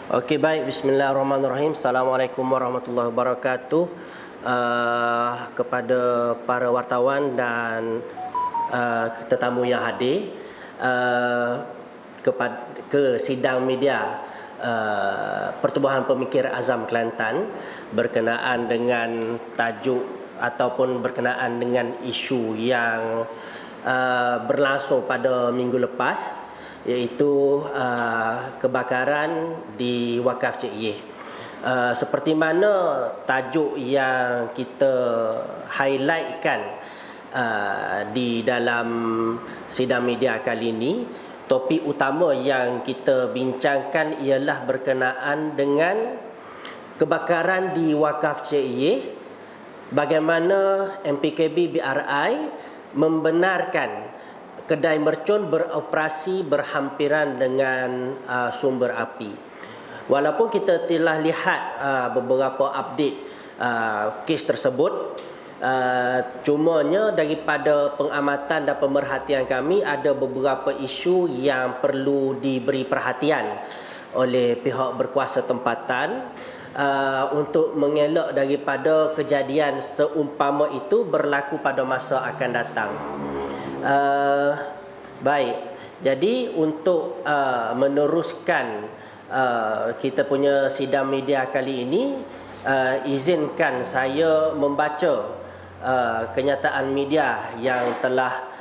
Okey, baik. Bismillahirrahmanirrahim. Assalamualaikum warahmatullahi wabarakatuh. Kepada para wartawan dan tetamu yang hadir ke sidang media Pertubuhan Pemikir Azam Kelantan berkenaan dengan tajuk ataupun berkenaan dengan isu yang berlangsung pada minggu lepas, iaitu kebakaran di Wakaf Cik Yeh. Seperti mana tajuk yang kita highlightkan di dalam sidang media kali ini, topik utama yang kita bincangkan ialah berkenaan dengan kebakaran di Wakaf Cik Yeh, bagaimana MPKB BRI membenarkan kedai mercun beroperasi berhampiran dengan sumber api. Walaupun kita telah lihat beberapa update kes tersebut, cumanya daripada pengamatan dan pemerhatian kami, ada beberapa isu yang perlu diberi perhatian oleh pihak berkuasa tempatan untuk mengelak daripada kejadian seumpama itu berlaku pada masa akan datang. Baik, jadi untuk meneruskan kita punya sidang media kali ini, izinkan saya membaca kenyataan media yang telah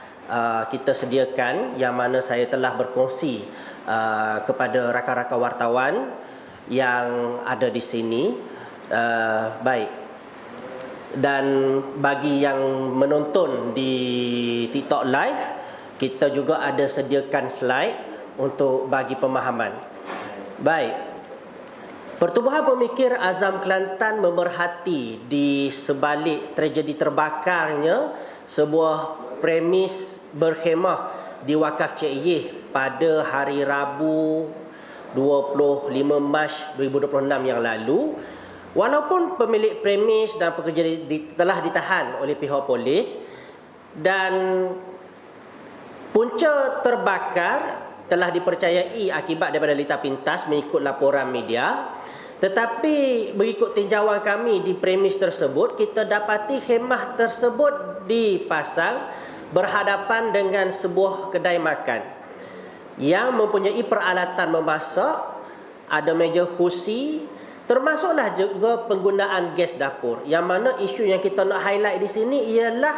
kita sediakan, yang mana saya telah berkongsi kepada rakan-rakan wartawan yang ada di sini. Baik. Dan bagi yang menonton di TikTok Live, kita juga ada sediakan slide untuk bagi pemahaman. Baik. Pertubuhan Pemikir Azam Kelantan memerhati di sebalik tragedi terbakarnya sebuah premis berkhemah di Wakaf Cik Yeh pada hari Rabu 25 Mac 2026 yang lalu. Walaupun pemilik premis dan pekerja telah ditahan oleh pihak polis, dan punca terbakar telah dipercayai akibat daripada litar pintas mengikut laporan media, tetapi mengikut tinjauan kami di premis tersebut, kita dapati khemah tersebut dipasang berhadapan dengan sebuah kedai makan yang mempunyai peralatan memasak, ada meja kursi, termasuklah juga penggunaan gas dapur. Yang mana isu yang kita nak highlight di sini ialah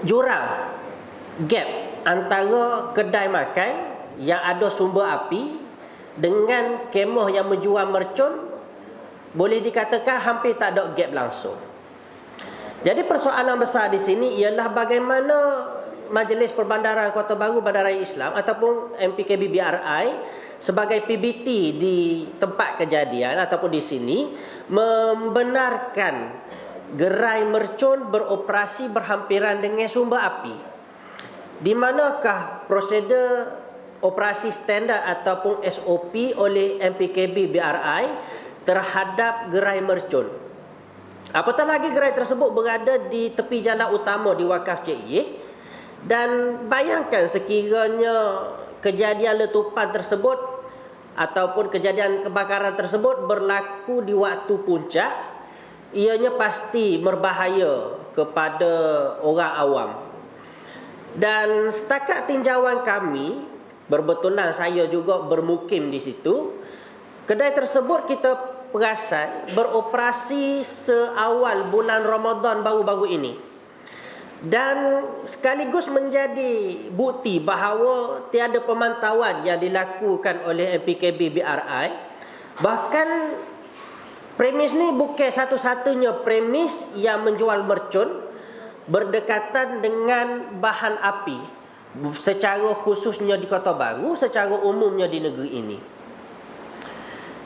jurang, gap antara kedai makan yang ada sumber api dengan kemah yang menjual mercun. Boleh dikatakan hampir tak ada gap langsung. Jadi persoalan besar di sini ialah bagaimana Majlis Perbandaran Kota Baru Bandaraya Islam ataupun MPKB BRI sebagai PBT di tempat kejadian ataupun di sini membenarkan gerai mercun beroperasi berhampiran dengan sumber api. Di manakah prosedur operasi standard ataupun SOP oleh MPKB BRI terhadap gerai mercun? Apatah lagi gerai tersebut berada di tepi jalan utama di Wakaf Cik Yeh. Dan bayangkan sekiranya kejadian letupan tersebut ataupun kejadian kebakaran tersebut berlaku di waktu puncak, ianya pasti berbahaya kepada orang awam. Dan setakat tinjauan kami, berbetulan saya juga bermukim di situ, kedai tersebut kita perasan beroperasi seawal bulan Ramadan baru-baru ini. Dan sekaligus menjadi bukti bahawa tiada pemantauan yang dilakukan oleh MPKB BRI. Bahkan premis ni bukan satu-satunya premis yang menjual mercun berdekatan dengan bahan api, secara khususnya di Kota Baru, secara umumnya di negeri ini.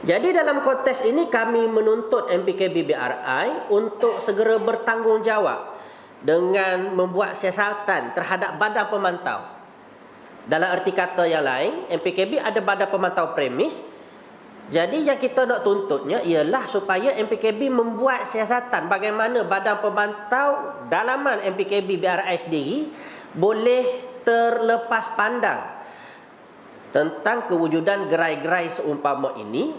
Jadi dalam konteks ini kami menuntut MPKB BRI untuk segera bertanggungjawab dengan membuat siasatan terhadap badan pemantau. Dalam erti kata yang lain, MPKB ada badan pemantau premis. Jadi yang kita nak tuntutnya ialah supaya MPKB membuat siasatan bagaimana badan pemantau dalaman MPKB BRI sendiri boleh terlepas pandang tentang kewujudan gerai-gerai seumpama ini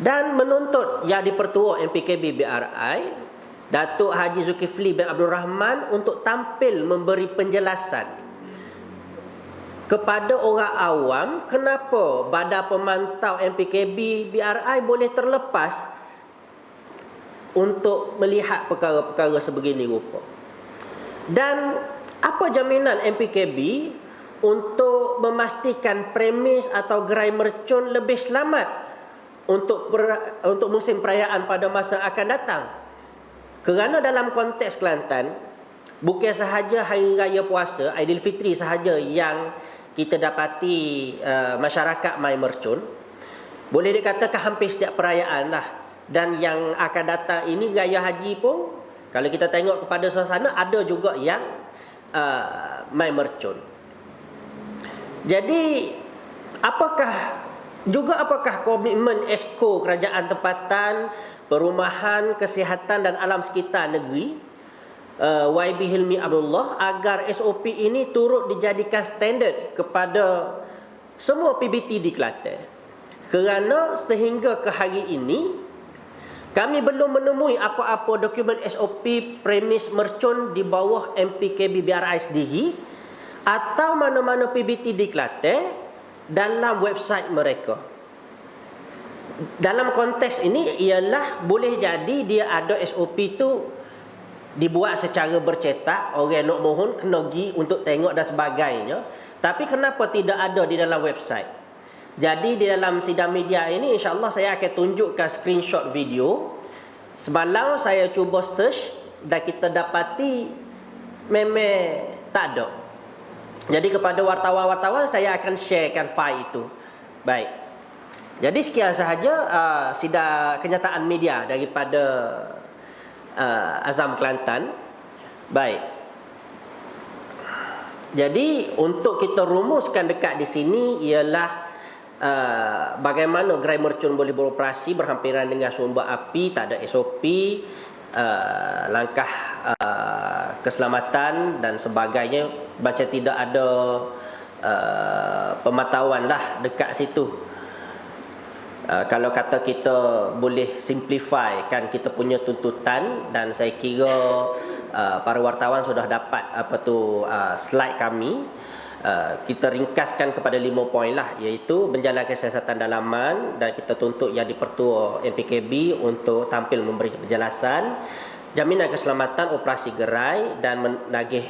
dan menuntut Yang di-Pertua MPKB BRI Datuk Haji Zulkifli bin Abdul Rahman untuk tampil memberi penjelasan kepada orang awam kenapa Badan Pemantau MPKB BRI boleh terlepas untuk melihat perkara-perkara sebegini rupa. Dan apa jaminan MPKB untuk memastikan premis atau gerai mercun lebih selamat untuk musim perayaan pada masa akan datang? Kerana dalam konteks Kelantan, bukan sahaja Hari Raya Puasa, Aidilfitri sahaja yang kita dapati masyarakat mai mercun. Boleh dikatakan hampir setiap perayaan lah. Dan yang akan datang ini Raya Haji pun, kalau kita tengok kepada suasana, ada juga yang mai mercun. Jadi apakah komitmen Esko Kerajaan Tempatan, Perumahan, Kesihatan dan Alam Sekitar Negeri YB Hilmi Abdullah agar SOP ini turut dijadikan standard kepada semua PBT di Kelantan? Kerana sehingga ke hari ini kami belum menemui apa-apa dokumen SOP premis mercun di bawah MPKB BRI sendiri atau mana-mana PBT di Kelantan dalam website mereka. Dalam konteks ini ialah boleh jadi dia ada SOP tu dibuat secara bercetak, orang nak mohon kena pergi untuk tengok dan sebagainya, tapi kenapa tidak ada di dalam website? Jadi di dalam sidang media ini insya-Allah saya akan tunjukkan screenshot video. Semalam saya cuba search dan kita dapati memang tak ada. Jadi kepada wartawan-wartawan saya akan sharekan file itu. Baik. Jadi sekian sahaja sidang kenyataan media daripada Azam Kelantan. Baik. Jadi untuk kita rumuskan dekat di sini ialah bagaimana gerai mercun boleh beroperasi berhampiran dengan sumber api, tak ada SOP, langkah keselamatan dan sebagainya, macam tidak ada pemantauan lah dekat situ. Kalau kata kita boleh simplify kan kita punya tuntutan, dan saya kira para wartawan sudah dapat slide kami. Kita ringkaskan kepada 5 poin lah, iaitu menjalankan siasatan dalaman, dan kita tuntut Yang di-Pertua MPKB untuk tampil memberi penjelasan, jaminan keselamatan operasi gerai, dan menagih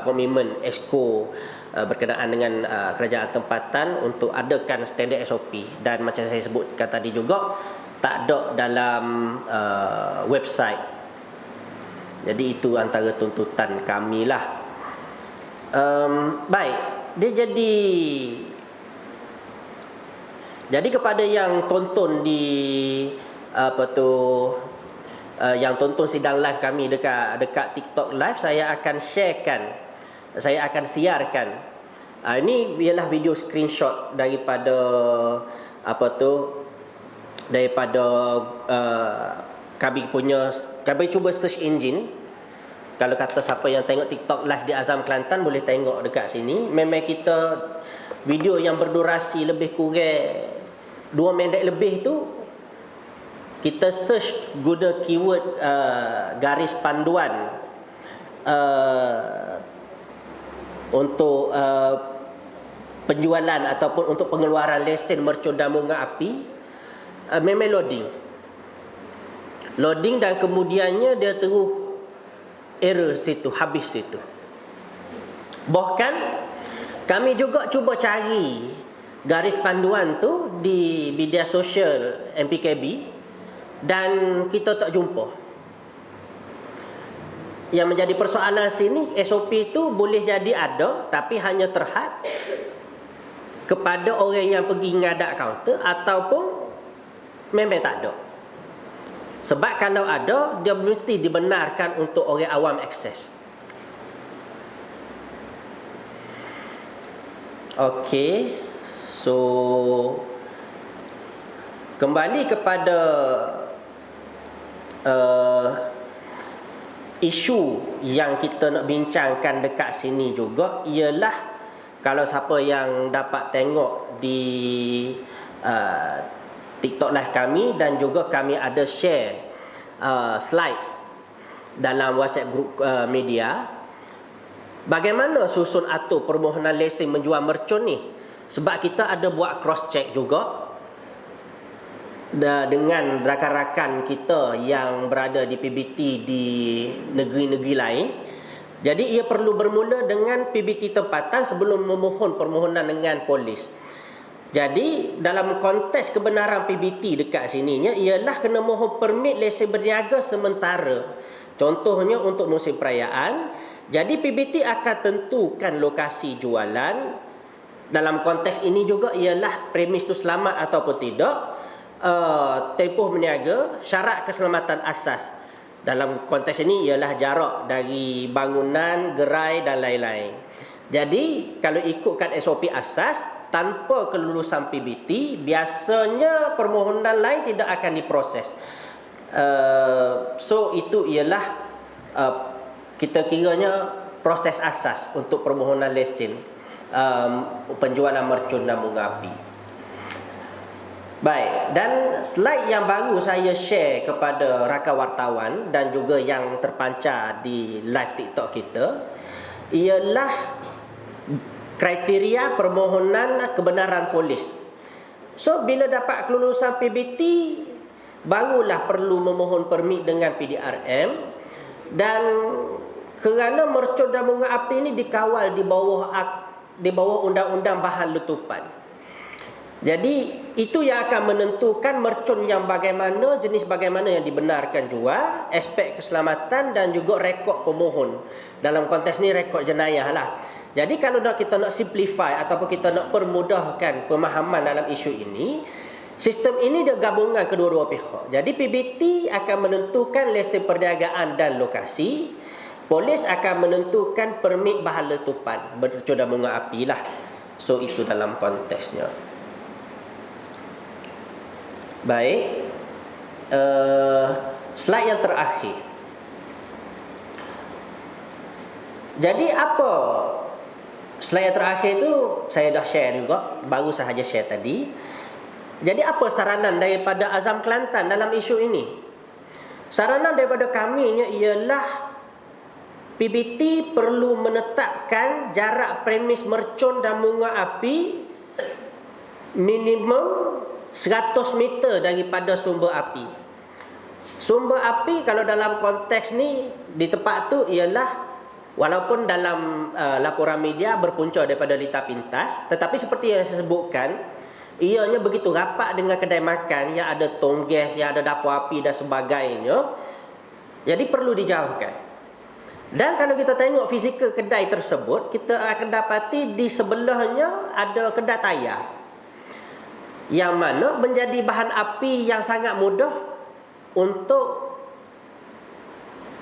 komitmen Esko berkenaan dengan kerajaan tempatan untuk adakan standard SOP. Dan macam saya sebutkan tadi juga, tak ada dalam website. Jadi itu antara tuntutan kami lah. Baik, dia jadi kepada yang tonton di yang tonton sidang live kami dekat TikTok live, saya akan sharekan, saya akan siarkan. Ini ialah video screenshot daripada kami cuba search engine. Kalau kata siapa yang tengok TikTok live di Azam Kelantan boleh tengok dekat sini. Memang kita video yang berdurasi lebih kurang 2 minit lebih tu, kita search guna keyword garis panduan untuk penjualan ataupun untuk pengeluaran lesen mercun dan bunga api, memang loading dan kemudiannya dia terus error situ, habis situ. Bahkan kami juga cuba cari garis panduan tu di media sosial MPKB dan kita tak jumpa. Yang menjadi persoalan sini, SOP tu boleh jadi ada tapi hanya terhad kepada orang yang pergi ngadak kaunter ataupun memang tak ada. Sebab kalau ada, dia mesti dibenarkan untuk orang awam akses. Okey. So kembali kepada isu yang kita nak bincangkan dekat sini juga ialah Kalau siapa yang dapat tengok di TikTok live kami, dan juga kami ada share slide dalam WhatsApp group media, bagaimana susun atur permohonan lesen menjual mercon ni. Sebab kita ada buat cross check juga dengan rakan-rakan kita yang berada di PBT di negeri-negeri lain. Jadi ia perlu bermula dengan PBT tempatan sebelum memohon permohonan dengan polis. Jadi dalam konteks kebenaran PBT dekat sininya ialah kena mohon permit lesen berniaga sementara. Contohnya untuk musim perayaan. Jadi PBT akan tentukan lokasi jualan. Dalam konteks ini juga ialah premis tu selamat ataupun tidak. Tempoh berniaga, syarat keselamatan asas. Dalam konteks ini ialah jarak dari bangunan, gerai dan lain-lain. Jadi kalau ikutkan SOP asas, tanpa kelulusan PBT, biasanya permohonan lain tidak akan diproses. So itu ialah kita kiranya proses asas untuk permohonan lesen penjualan mercon dan bunga api. Baik, dan slide yang baru saya share kepada rakan wartawan dan juga yang terpancar di live TikTok kita ialah kriteria permohonan kebenaran polis. So bila dapat kelulusan PBT, barulah perlu memohon permit dengan PDRM, dan kerana mercon dan bunga api ini dikawal di bawah undang-undang bahan letupan. Jadi itu yang akan menentukan mercon yang bagaimana, jenis bagaimana yang dibenarkan jual, aspek keselamatan dan juga rekod pemohon. Dalam konteks ni rekod jenayah lah. Jadi kalau kita nak simplify ataupun kita nak permudahkan pemahaman dalam isu ini, sistem ini dia gabungan kedua-dua pihak. Jadi PBT akan menentukan lesen perniagaan dan lokasi. Polis akan menentukan permit bahan letupan, mercon dan bunga api lah. So itu dalam konteksnya. Baik, slide yang terakhir. Jadi apa slide yang terakhir tu saya dah share juga, baru sahaja share tadi. Jadi apa saranan daripada Azam Kelantan dalam isu ini? Saranan daripada kami ialah PBT perlu menetapkan jarak premis mercon dan bunga api minimum 100 meter daripada sumber api. Sumber api kalau dalam konteks ni di tempat tu ialah, walaupun dalam laporan media berpunca daripada Lita Pintas, tetapi seperti yang saya sebutkan, ianya begitu rapat dengan kedai makan yang ada tong gas, yang ada dapur api dan sebagainya. Jadi perlu dijauhkan. Dan kalau kita tengok fizikal kedai tersebut, kita akan dapati di sebelahnya ada kedai tayar, yang mana menjadi bahan api yang sangat mudah untuk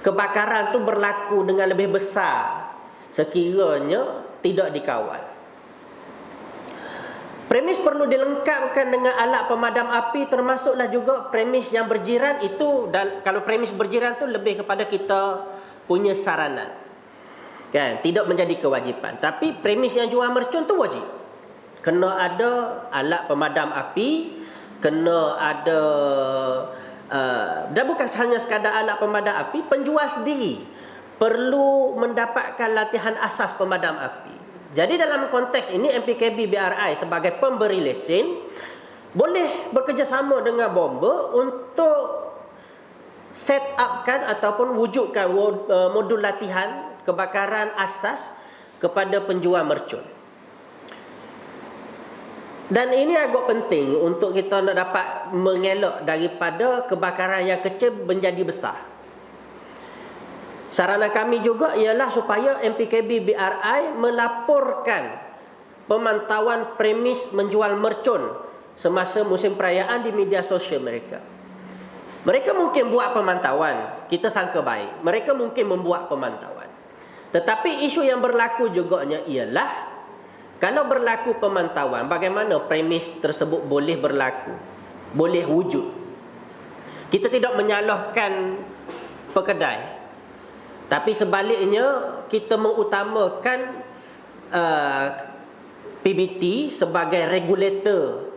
kebakaran tu berlaku dengan lebih besar sekiranya tidak dikawal. Premis perlu dilengkapkan dengan alat pemadam api, termasuklah juga premis yang berjiran itu. Dan kalau premis berjiran tu lebih kepada kita punya saranan, kan, tidak menjadi kewajipan. Tapi premis yang jual mercon tu wajib. Kena ada alat pemadam api, kena ada dan bukan hanya sekadar alat pemadam api, penjual sendiri perlu mendapatkan latihan asas pemadam api. Jadi dalam konteks ini MPKB BRI sebagai pemberi lesen boleh bekerjasama dengan bomba untuk set upkan ataupun wujudkan modul latihan kebakaran asas kepada penjual mercon. Dan ini agak penting untuk kita nak dapat mengelak daripada kebakaran yang kecil menjadi besar. Saranan kami juga ialah supaya MPKB BRI melaporkan pemantauan premis menjual mercon semasa musim perayaan di media sosial mereka. Mereka mungkin buat pemantauan, kita sangka baik. Mereka mungkin membuat pemantauan. Tetapi isu yang berlaku juga ialah, kalau berlaku pemantauan, bagaimana premis tersebut boleh berlaku, boleh wujud. Kita tidak menyalahkan pekedai, tapi sebaliknya kita mengutamakan PBT sebagai regulator,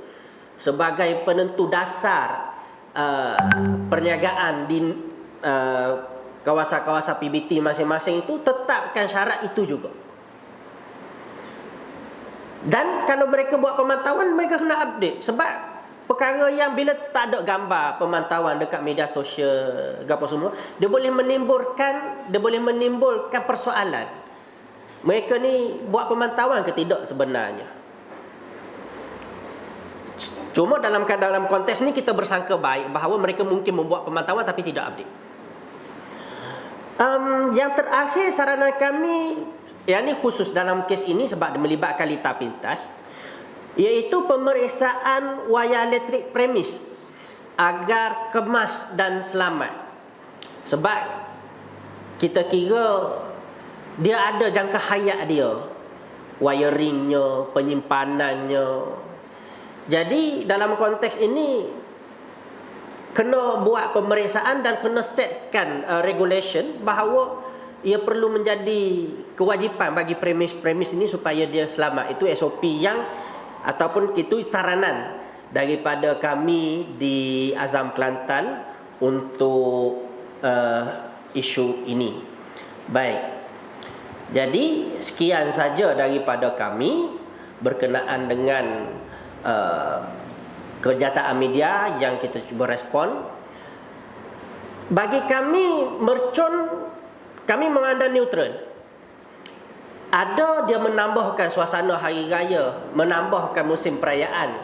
sebagai penentu dasar perniagaan di kawasan-kawasan PBT masing-masing itu, tetapkan syarat itu juga. Dan kalau mereka buat pemantauan, mereka kena update. Sebab perkara yang bila tak ada gambar pemantauan dekat media sosial apa semua, dia boleh menimbulkan persoalan. Mereka ni buat pemantauan ke tidak sebenarnya. Cuma dalam konteks ni kita bersangka baik bahawa mereka mungkin membuat pemantauan tapi tidak update. Yang terakhir, saranan kami, yang ini khusus dalam kes ini sebab melibatkan lita pintas, iaitu pemeriksaan wayar elektrik premis agar kemas dan selamat. Sebab kita kira dia ada jangka hayat dia, wiringnya, penyimpanannya. Jadi dalam konteks ini kena buat pemeriksaan dan kena setkan regulation bahawa ia perlu menjadi kewajipan bagi premis ini supaya dia selamat. Itu SOP yang ataupun itu saranan daripada kami di Azam Kelantan untuk isu ini. Baik. Jadi sekian saja daripada kami berkenaan dengan kenyataan media yang kita cuba respon. Bagi kami, mercon kami memandang neutral. Ada dia menambahkan suasana hari raya, menambahkan musim perayaan.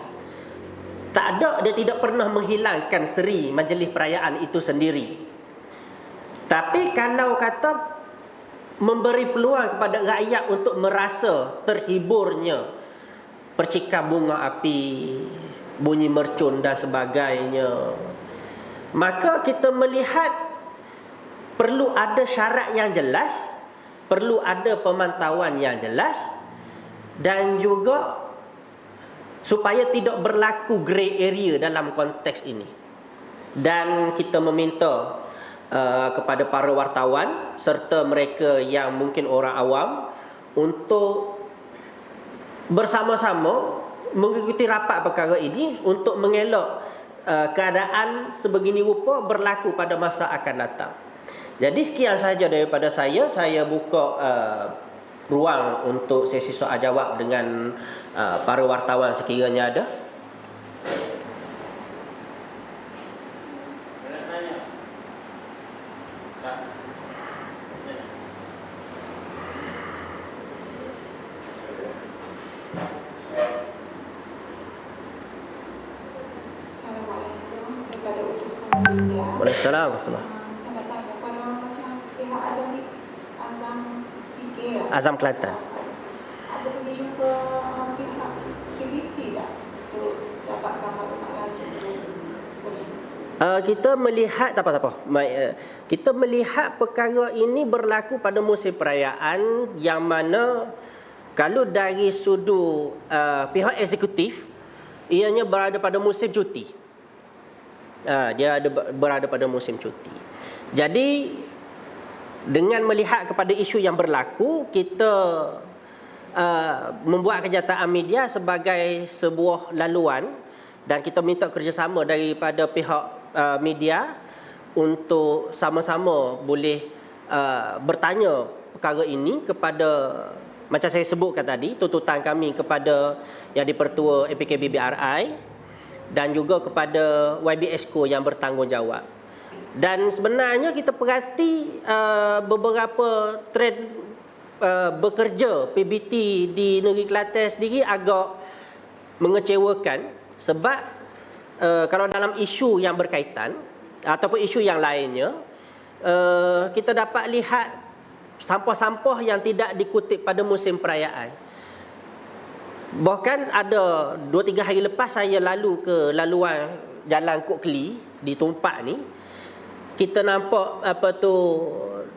Tak ada, dia tidak pernah menghilangkan seri majlis perayaan itu sendiri. Tapi kalau kata memberi peluang kepada rakyat untuk merasa terhiburnya percikan bunga api, bunyi mercun dan sebagainya, maka kita melihat perlu ada syarat yang jelas, perlu ada pemantauan yang jelas, dan juga supaya tidak berlaku grey area dalam konteks ini. Dan kita meminta kepada para wartawan serta mereka yang mungkin orang awam untuk bersama-sama mengikuti rapat perkara ini untuk mengelak keadaan sebegini rupa berlaku pada masa akan datang. Jadi sekian sahaja daripada saya. Saya buka ruang untuk sesi soal jawab dengan para wartawan sekiranya ada. Waalaikumsalam. Azam Kelantan. Ada pergi jumpa pihak KBT tak untuk dapatkan maklumat lagi? Kita melihat kita melihat perkara ini berlaku pada musim perayaan, yang mana kalau dari sudut pihak eksekutif, ianya berada pada musim cuti. Dia berada pada musim cuti. Jadi dengan melihat kepada isu yang berlaku, kita membuat kenyataan media sebagai sebuah laluan, dan kita minta kerjasama daripada pihak media untuk sama-sama boleh bertanya perkara ini kepada, macam saya sebutkan tadi, tuntutan kami kepada yang di-Pertua APKB-BRI dan juga kepada YB-Exco yang bertanggungjawab. Dan sebenarnya kita perhati beberapa trend bekerja PBT di negeri Kelantan sendiri agak mengecewakan, sebab kalau dalam isu yang berkaitan ataupun isu yang lainnya, kita dapat lihat sampah-sampah yang tidak dikutip pada musim perayaan. Bahkan ada 2-3 hari lepas saya lalu ke laluan Jalan Kok Keli di Tumpak ni, kita nampak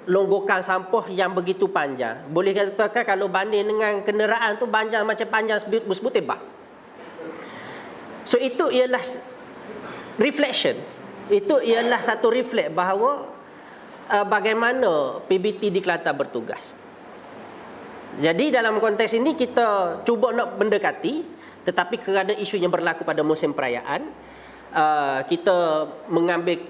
longgokan sampah yang begitu panjang. Boleh katakan kalau banding dengan kenderaan tu panjang macam panjang bus-bus tebak. So itu ialah reflection. Itu ialah satu reflect bahawa bagaimana PBT di Kelantan bertugas. Jadi dalam konteks ini kita cuba nak mendekati, tetapi kerana isunya berlaku pada musim perayaan, kita mengambil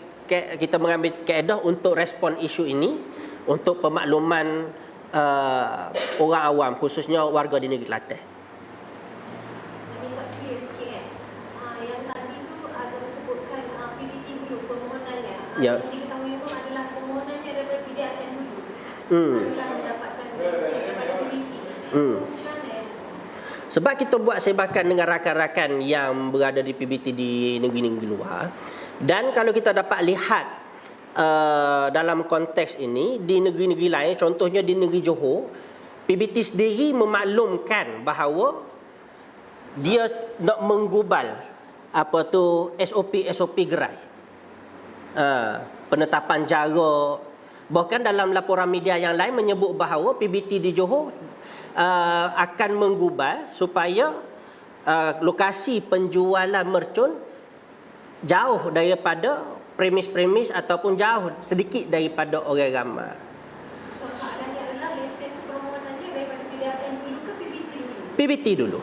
kaedah untuk respon isu ini untuk pemakluman orang awam, khususnya warga di negeri Kelantan. Minta clear sikit kan. Yang tadi tu Azam sebutkan PBT dulu permohonannya. Ya. Yang diketahui pun adalah permohonannya daripada PDRM dulu. Hmm. Adalah mendapatkan lesen daripada PBT. Hmm. Macam mana? Sebab kita buat sebakan dengan rakan-rakan yang berada di PBT di negeri-negeri luar, dan kalau kita dapat lihat dalam konteks ini di negeri-negeri lain, contohnya di negeri Johor, PBT sendiri memaklumkan bahawa dia nak menggubal SOP gerai, penetapan jarak. Bahkan dalam laporan media yang lain menyebut bahawa PBT di Johor akan menggubal supaya lokasi penjualan mercun jauh daripada premis-premis ataupun jauh sedikit daripada orang ramai. Soalannya adalah lesen permohonannya daripada PDRM dulu ke PBT dulu? PBT dulu.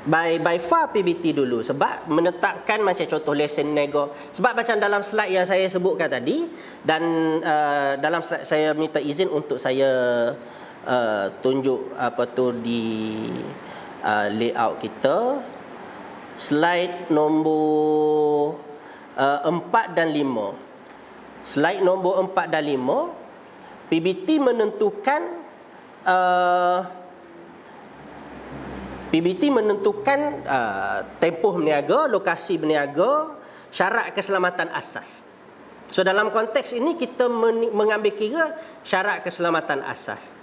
By far PBT dulu, sebab menetapkan macam contoh lesen nego. Sebab macam dalam slide yang saya sebutkan tadi, dan dalam slide saya minta izin untuk saya tunjuk di layout kita. Slide nombor 4 dan 5. Slide nombor 4 dan 5, PBT menentukan tempoh berniaga, lokasi berniaga, syarat keselamatan asas. So dalam konteks ini kita mengambil kira syarat keselamatan asas.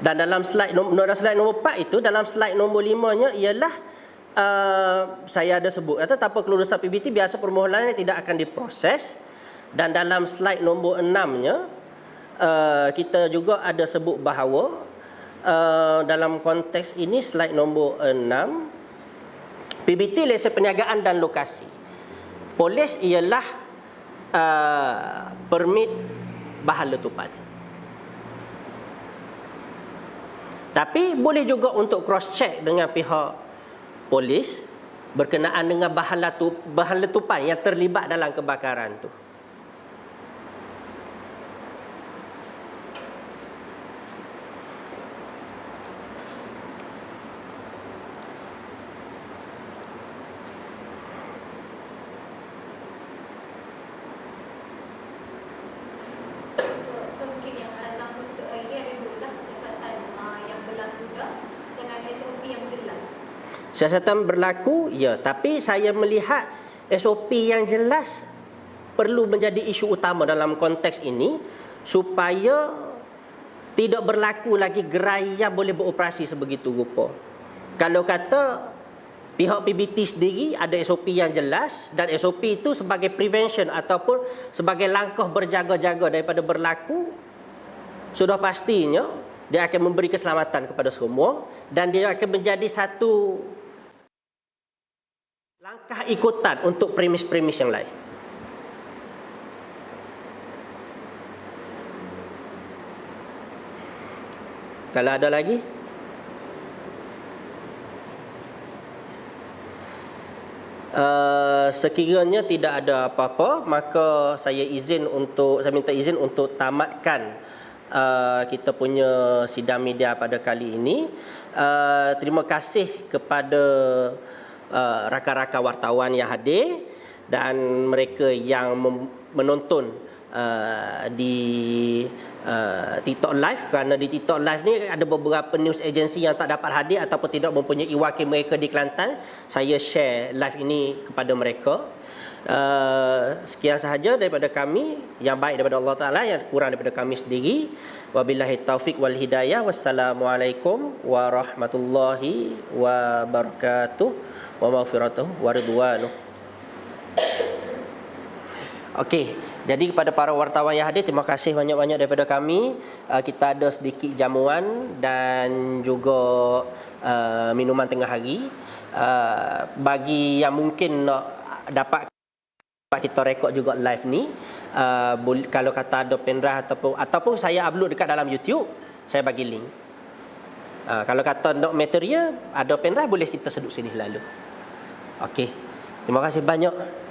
Dan dalam slide nombor 4 itu, dalam slide nombor 5-nya ialah saya ada sebut tanpa kelulusan PBT biasa permohonan tidak akan diproses. Dan dalam slide nombor 6-nya kita juga ada sebut bahawa dalam konteks ini slide nombor 6, PBT lesen perniagaan dan lokasi. Polis ialah permit bahan letupan. Tapi boleh juga untuk cross check dengan pihak polis berkenaan dengan bahan letupan yang terlibat dalam kebakaran tu. So mungkin yang Azam untuk ini ada dua lah siasatan yang berlaku dah dengan SOP yang jelas. Siasatan berlaku, ya, tapi saya melihat SOP yang jelas perlu menjadi isu utama dalam konteks ini supaya tidak berlaku lagi gerai yang boleh beroperasi sebegitu rupa. Kalau kata pihak PBT sendiri ada SOP yang jelas, dan SOP itu sebagai prevention ataupun sebagai langkah berjaga-jaga daripada berlaku, sudah pastinya dia akan memberi keselamatan kepada semua dan dia akan menjadi satu langkah ikutan untuk premis-premis yang lain. Kalau ada lagi? Sekiranya tidak ada apa-apa, maka saya minta izin untuk tamatkan kita punya sidang media pada kali ini. Terima kasih kepada rakan-rakan wartawan yang hadir dan mereka yang menonton di TikTok Live, kerana di TikTok Live ni ada beberapa news agency yang tak dapat hadir ataupun tidak mempunyai wakil mereka di Kelantan. Saya share live ini kepada mereka. Sekian sahaja daripada kami, yang baik daripada Allah Ta'ala, yang kurang daripada kami sendiri. Wabillahi taufiq wal hidayah. Wassalamualaikum warahmatullahi wabarakatuh wa maghfiratuh wa ridwanuh. Okey, jadi kepada para wartawan yang hadir, terima kasih banyak-banyak daripada kami. Kita ada sedikit jamuan dan juga minuman tengah hari. Bagi yang mungkin nak dapat Kita rekod juga live ni. Kalau kata ada pendrive ataupun saya upload dekat dalam YouTube, saya bagi link. Kalau kata nak material, ada pendrive boleh kita sedut sini lalu. Okey. Terima kasih banyak.